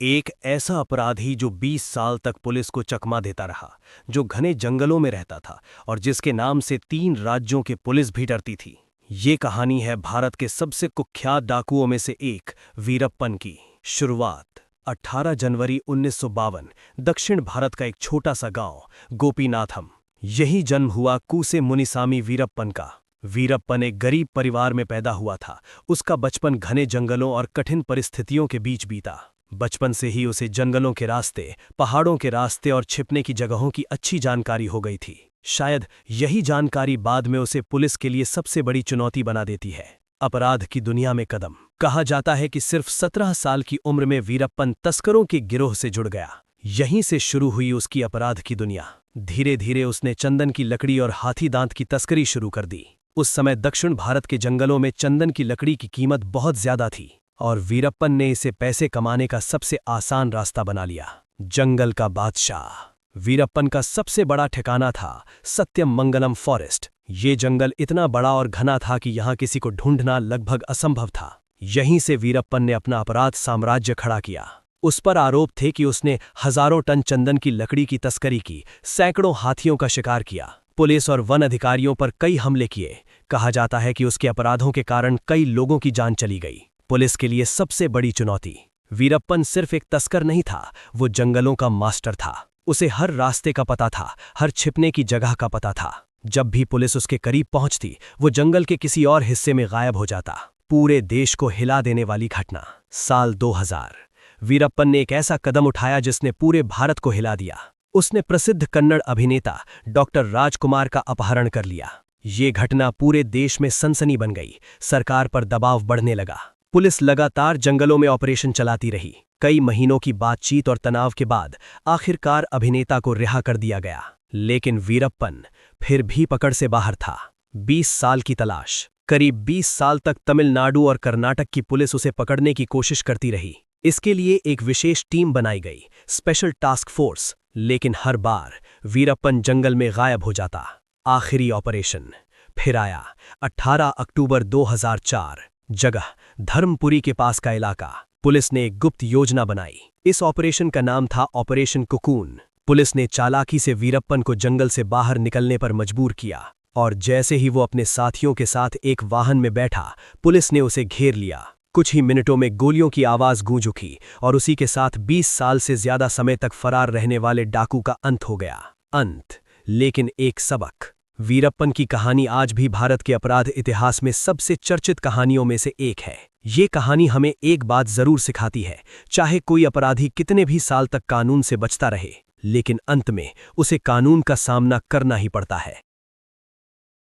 एक ऐसा अपराधी जो 20 साल तक पुलिस को चकमा देता रहा, जो घने जंगलों में रहता था और जिसके नाम से 3 राज्यों की पुलिस भी डरती थी। ये कहानी है भारत के सबसे कुख्यात डाकुओं में से एक वीरप्पन की। शुरुआत 18 जनवरी 1952, दक्षिण भारत का एक छोटा सा गांव गोपीनाथम। यही जन्म हुआ कूसे मुनिसामी वीरप्पन का। वीरप्पन एक गरीब परिवार में पैदा हुआ था। उसका बचपन घने जंगलों और कठिन परिस्थितियों के बीच बीता। बचपन से ही उसे जंगलों के रास्ते, पहाड़ों के रास्ते और छिपने की जगहों की अच्छी जानकारी हो गई थी। शायद यही जानकारी बाद में उसे पुलिस के लिए सबसे बड़ी चुनौती बना देती है। अपराध की दुनिया में कदम। कहा जाता है कि सिर्फ 17 साल की उम्र में वीरप्पन तस्करों के गिरोह से जुड़ गया। यहीं से शुरू हुई उसकी अपराध की दुनिया। धीरे धीरे उसने चंदन की लकड़ी और हाथी दांत की तस्करी शुरू कर दी। उस समय दक्षिण भारत के जंगलों में चंदन की लकड़ी की कीमत बहुत ज्यादा थी और वीरप्पन ने इसे पैसे कमाने का सबसे आसान रास्ता बना लिया। जंगल का बादशाह। वीरप्पन का सबसे बड़ा ठिकाना था सत्यम मंगलम फॉरेस्ट। ये जंगल इतना बड़ा और घना था कि यहाँ किसी को ढूंढना लगभग असंभव था। यहीं से वीरप्पन ने अपना अपराध साम्राज्य खड़ा किया। उस पर आरोप थे कि उसने हजारों टन चंदन की लकड़ी की तस्करी की, सैकड़ों हाथियों का शिकार किया, पुलिस और वन अधिकारियों पर कई हमले किए। कहा जाता है कि उसके अपराधों के कारण कई लोगों की जान चली गई। पुलिस के लिए सबसे बड़ी चुनौती। वीरप्पन सिर्फ एक तस्कर नहीं था, वो जंगलों का मास्टर था। उसे हर रास्ते का पता था, हर छिपने की जगह का पता था। जब भी पुलिस उसके करीब पहुंचती, वो जंगल के किसी और हिस्से में गायब हो जाता। पूरे देश को हिला देने वाली घटना। साल 2000। वीरप्पन ने एक ऐसा कदम उठाया जिसने पूरे भारत को हिला दिया। उसने प्रसिद्ध कन्नड़ अभिनेता डॉक्टर राजकुमार का अपहरण कर लिया। ये घटना पूरे देश में सनसनी बन गई। सरकार पर दबाव बढ़ने लगा। पुलिस लगातार जंगलों में ऑपरेशन चलाती रही। कई महीनों की बातचीत और तनाव के बाद आखिरकार अभिनेता को रिहा कर दिया गया। लेकिन वीरप्पन फिर भी पकड़ से बाहर था। 20 साल की तलाश। करीब 20 साल तक तमिलनाडु और कर्नाटक की पुलिस उसे पकड़ने की कोशिश करती रही। इसके लिए एक विशेष टीम बनाई गई, स्पेशल टास्क फोर्स। लेकिन हर बार वीरप्पन जंगल में गायब हो जाता। आखिरी ऑपरेशन फिर आया। 18 अक्टूबर 2004। जगह धर्मपुरी के पास का इलाका। पुलिस ने एक गुप्त योजना बनाई। इस ऑपरेशन का नाम था ऑपरेशन कुकून। पुलिस ने चालाकी से वीरप्पन को जंगल से बाहर निकलने पर मजबूर किया और जैसे ही वो अपने साथियों के साथ एक वाहन में बैठा, पुलिस ने उसे घेर लिया। कुछ ही मिनटों में गोलियों की आवाज गूंज उठी और उसी के साथ 20 साल से ज्यादा समय तक फरार रहने वाले डाकू का अंत हो गया। अंत, लेकिन एक सबक। वीरप्पन की कहानी आज भी भारत के अपराध इतिहास में सबसे चर्चित कहानियों में से एक है। ये कहानी हमें एक बात जरूर सिखाती है, चाहे कोई अपराधी कितने भी साल तक कानून से बचता रहे, लेकिन अंत में उसे कानून का सामना करना ही पड़ता है।